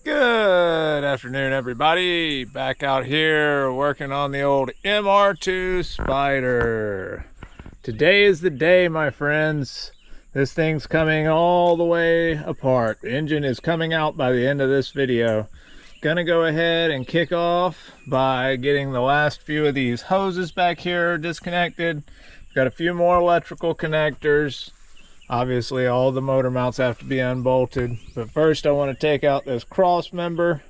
Good afternoon, everybody. Back out here working on the old MR-2 Spyder. Today is the day, my friends. This thing's coming all the way apart. The engine is coming out by the end of this video. Gonna go ahead and kick off by getting the last few of these hoses back here disconnected. Got a few more electrical connectors. Obviously, all the motor mounts have to be unbolted, but first I want to take out this cross member.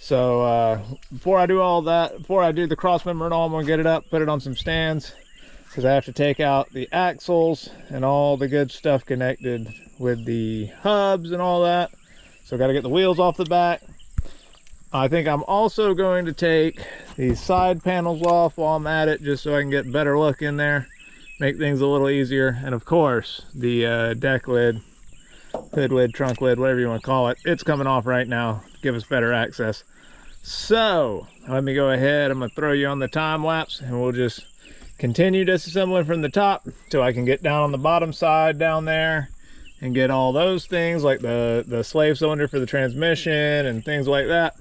So before I do all that, before I do the cross member and all, I'm going to get it up, put it on some stands, because I have to take out the axles and all the good stuff connected with the hubs and all that. So got to get the wheels off the back. I think I'm also going to take these side panels off while I'm at it, just so I can get a better look in there. Make things a little easier. And of course, the deck lid, hood lid, trunk lid, whatever you want to call it, it's coming off right now to give us better access. So let me go ahead. I'm going to throw you on the time lapse and we'll just continue disassembling from the top till I can get down on the bottom side down there and get all those things like the slave cylinder for the transmission and things like that.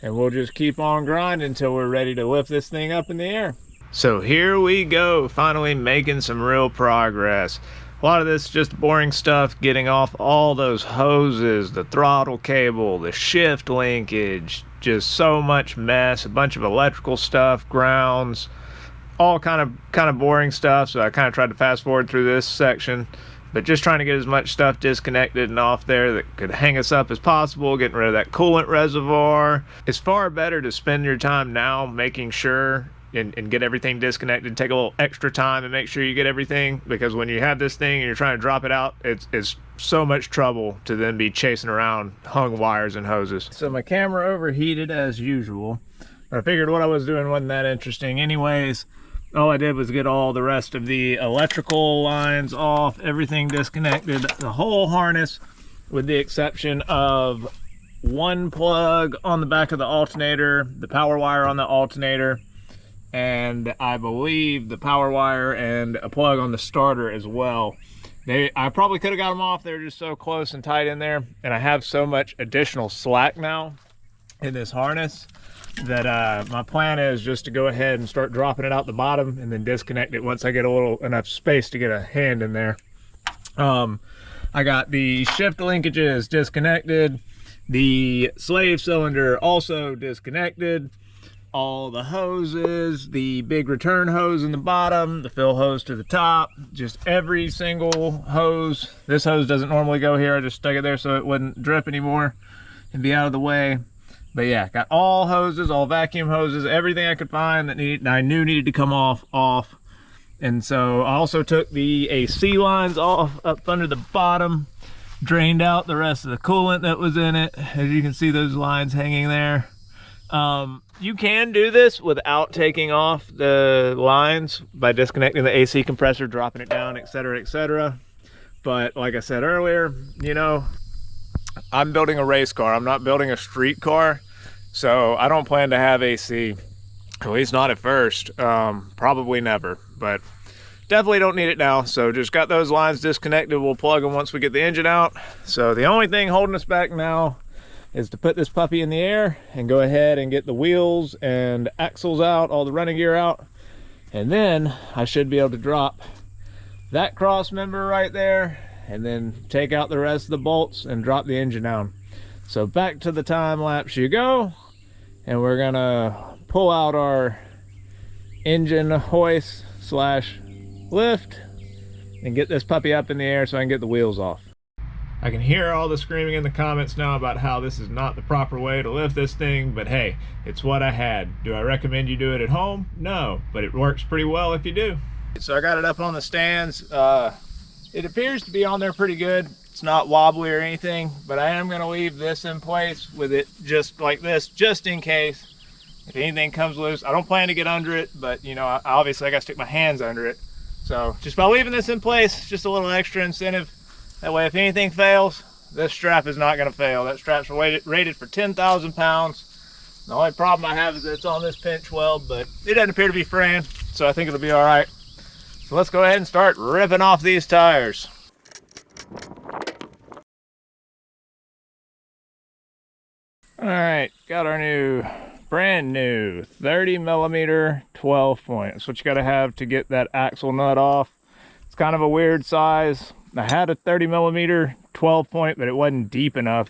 And we'll just keep on grinding until we're ready to lift this thing up in the air. So here we go, finally making some real progress. A lot of this is just boring stuff, getting off all those hoses, the throttle cable, the shift linkage, just so much mess, a bunch of electrical stuff, grounds, all kind of boring stuff. So I kind of tried to fast forward through this section, but just trying to get as much stuff disconnected and off there that could hang us up as possible, getting rid of that coolant reservoir. It's far better to spend your time now making sure and get everything disconnected, take a little extra time and make sure you get everything, because when you have this thing and you're trying to drop it out, it's so much trouble to then be chasing around hung wires and hoses. So my camera overheated as usual, but I figured what I was doing wasn't that interesting anyways. All I did was get all the rest of the electrical lines off, everything disconnected, the whole harness with the exception of one plug on the back of the alternator, the power wire on the alternator, and I believe the power wire and a plug on the starter as well. I probably could have got them off. They're just so close and tight in there, and I have so much additional slack now in this harness that my plan is just to go ahead and start dropping it out the bottom and then disconnect it once I get enough space to get a hand in there. I got the shift linkages disconnected, the slave cylinder also disconnected, all the hoses, the big return hose in the bottom, the fill hose to the top, just every single hose. This hose doesn't normally go here. I just stuck it there so it wouldn't drip anymore and be out of the way. But yeah, got all hoses, all vacuum hoses, everything I could find that I knew needed to come off. And so I also took the AC lines off up under the bottom, drained out the rest of the coolant that was in it. As you can see, those lines hanging there. You can do this without taking off the lines by disconnecting the AC compressor, dropping it down, etc., etc. But like I said earlier, you know, I'm building a race car. I'm not building a street car, so I don't plan to have AC, at least not at first. Probably never, but definitely don't need it now. So just got those lines disconnected. We'll plug them once we get the engine out. So the only thing holding us back now is to put this puppy in the air and go ahead and get the wheels and axles out, all the running gear out, and then I should be able to drop that cross member right there and then take out the rest of the bolts and drop the engine down. So back to the time lapse you go, and we're gonna pull out our engine hoist slash lift and get this puppy up in the air so I can get the wheels off. I can hear all the screaming in the comments now about how this is not the proper way to lift this thing, but hey, it's what I had. Do I recommend you do it at home? No, but it works pretty well if you do. So I got it up on the stands. It appears to be on there pretty good. It's not wobbly or anything, but I am going to leave this in place with it just like this, just in case if anything comes loose. I don't plan to get under it, but you know, obviously I got to stick my hands under it. So just by leaving this in place, just a little extra incentive. That way, if anything fails, this strap is not going to fail. That strap's rated for 10,000 pounds. The only problem I have is that it's on this pinch weld, but it doesn't appear to be fraying, so I think it'll be all right. So let's go ahead and start ripping off these tires. All right, got our new, brand new 30mm 12 point. That's what you gotta have to get that axle nut off. It's kind of a weird size. I had a 30mm 12 point, but it wasn't deep enough.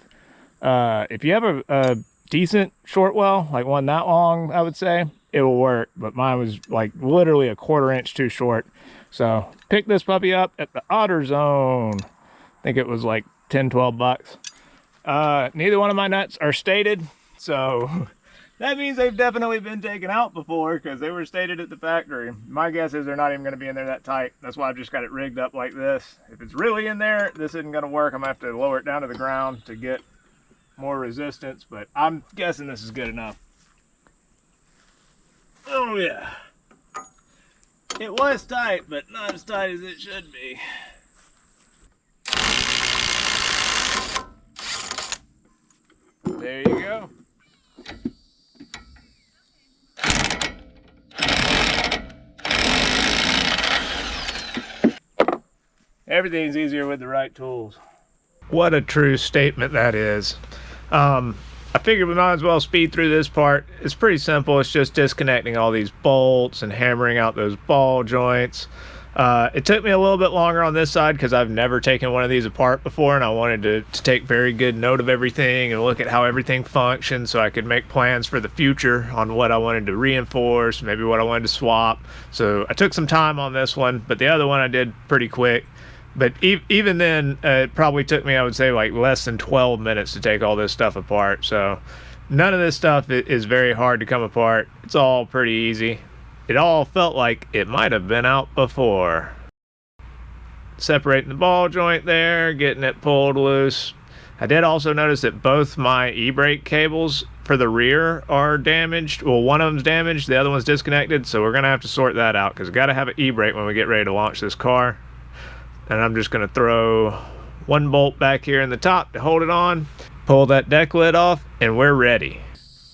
If you have a decent short well, like one that long, I would say it'll work, but mine was like literally a 1/4 inch too short. So picked this puppy up at the Otter Zone. I think it was like 10-12 bucks. Neither one of my nuts are stated, so that means they've definitely been taken out before, because they were stated at the factory. My guess is they're not even going to be in there that tight. That's why I've just got it rigged up like this. If it's really in there, this isn't going to work. I'm going to have to lower it down to the ground to get more resistance, but I'm guessing this is good enough. Oh yeah. It was tight, but not as tight as it should be. There you go. Everything's easier with the right tools. What a true statement that is. I figured we might as well speed through this part. It's pretty simple. It's just disconnecting all these bolts and hammering out those ball joints. It took me a little bit longer on this side because I've never taken one of these apart before, and I wanted to take very good note of everything and look at how everything functions so I could make plans for the future on what I wanted to reinforce, maybe what I wanted to swap. So I took some time on this one, but the other one I did pretty quick. But even then, it probably took me, I would say, like less than 12 minutes to take all this stuff apart. So none of this stuff is very hard to come apart. It's all pretty easy. It all felt like it might have been out before. Separating the ball joint there, getting it pulled loose. I did also notice that both my e-brake cables for the rear are damaged. Well, one of them's damaged, the other one's disconnected, so we're gonna have to sort that out because we gotta have an e-brake when we get ready to launch this car. And I'm just gonna throw one bolt back here in the top to hold it on, pull that deck lid off, and we're ready.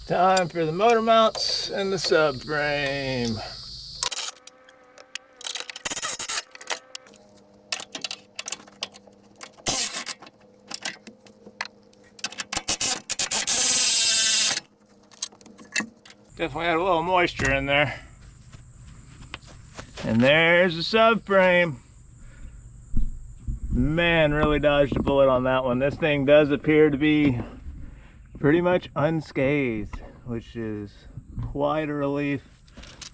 Time for the motor mounts and the subframe. Definitely had a little moisture in there. And there's the subframe. Man, really dodged a bullet on that one. This thing does appear to be pretty much unscathed, which is quite a relief.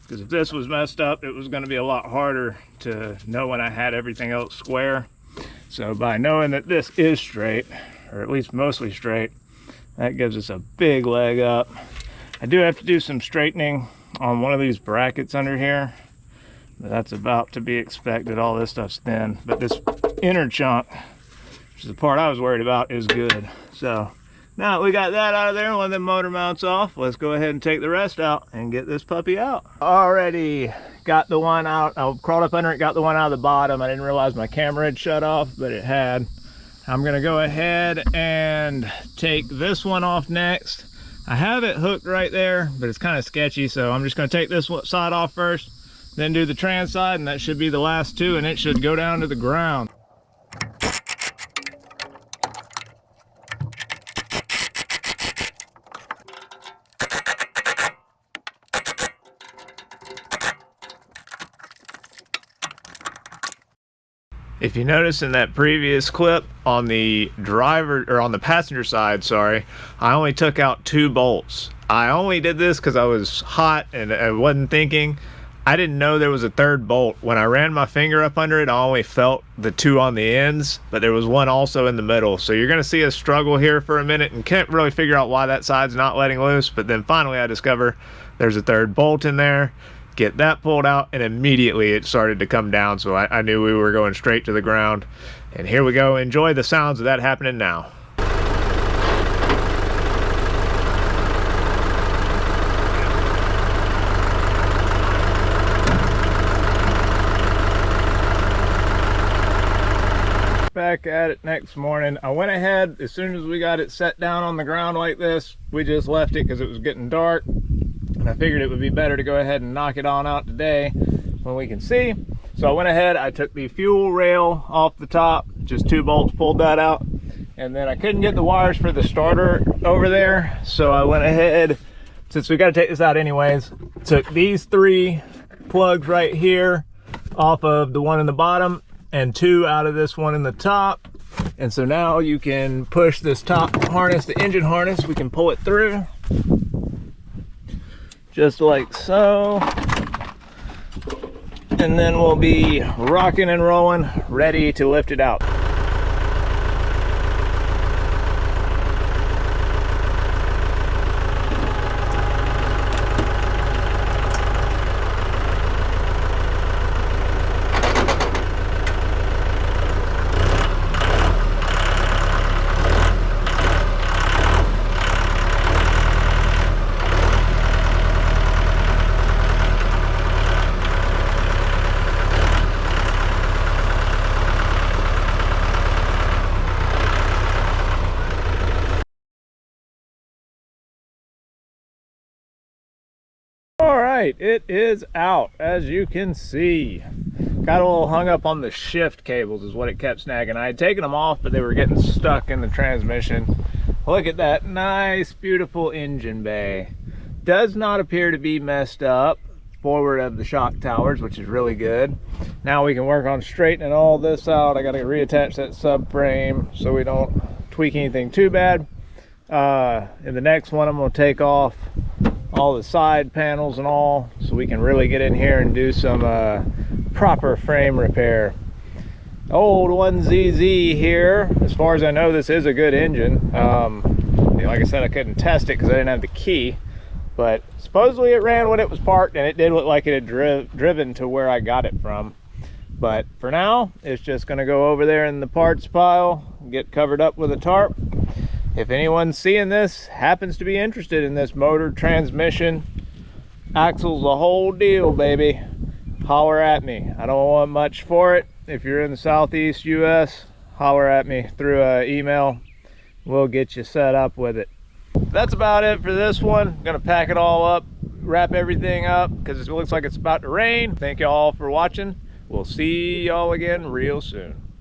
Because if this was messed up, it was going to be a lot harder to know when I had everything else square. So by knowing that this is straight, or at least mostly straight, that gives us a big leg up. I do have to do some straightening on one of these brackets under here. That's about to be expected. All this stuff's thin, but this inner chunk, which is the part I was worried about, is good. So now that we got that out of there and one of them motor mounts off, let's go ahead and take the rest out and get this puppy out. Already got the one out. I crawled up under it, got the one out of the bottom. I didn't realize my camera had shut off, but it had. I'm gonna go ahead and take this one off next. I have it hooked right there, but it's kind of sketchy, so I'm just gonna take this side off first, then do the trans side, and that should be the last two, and it should go down to the ground. If you notice in that previous clip on the driver, or on the passenger side, sorry, I only took out 2 bolts. I only did this because I was hot and I wasn't thinking. I didn't know there was a 3rd bolt. When I ran my finger up under it, I only felt the 2 on the ends, but there was one also in the middle. So you're gonna see us struggle here for a minute and can't really figure out why that side's not letting loose, but then finally I discover there's a 3rd bolt in there. Get that pulled out, and immediately it started to come down, so I knew we were going straight to the ground. And here we go. Enjoy the sounds of that happening now. Back at it next morning. I went ahead, as soon as we got it set down on the ground like this, we just left it because it was getting dark. And I figured it would be better to go ahead and knock it on out today when we can see. So I went ahead, I took the fuel rail off the top, just 2 bolts, pulled that out, And then I couldn't get the wires for the starter over there, so I went ahead, since we got to take this out anyways, took these 3 plugs right here off of the one in the bottom and 2 out of this one in the top. And so now you can push this top harness, the engine harness, we can pull it through just like so. And then we'll be rocking and rolling, ready to lift it out. All right, it is out, as you can see. Got a little hung up on the shift cables is what it kept snagging. I had taken them off, but they were getting stuck in the transmission. Look at that nice, beautiful engine bay. Does not appear to be messed up forward of the shock towers, which is really good. Now we can work on straightening all this out. I got to reattach that subframe so we don't tweak anything too bad. In the next one, I'm going to take off all the side panels and all, so we can really get in here and do some proper frame repair. Old 1ZZ here. As far as I know, this is a good engine. Like I said, I couldn't test it because I didn't have the key, but supposedly it ran when it was parked, and it did look like it had driven to where I got it from. But for now, it's just going to go over there in the parts pile, get covered up with a tarp. If anyone seeing this happens to be interested in this motor, transmission, axles, the whole deal, baby, holler at me. I don't want much for it. If you're in the Southeast US, holler at me through email. We'll get you set up with it. That's about it for this one. I'm gonna pack it all up, wrap everything up, because it looks like it's about to rain. Thank you all for watching. We'll see y'all again real soon.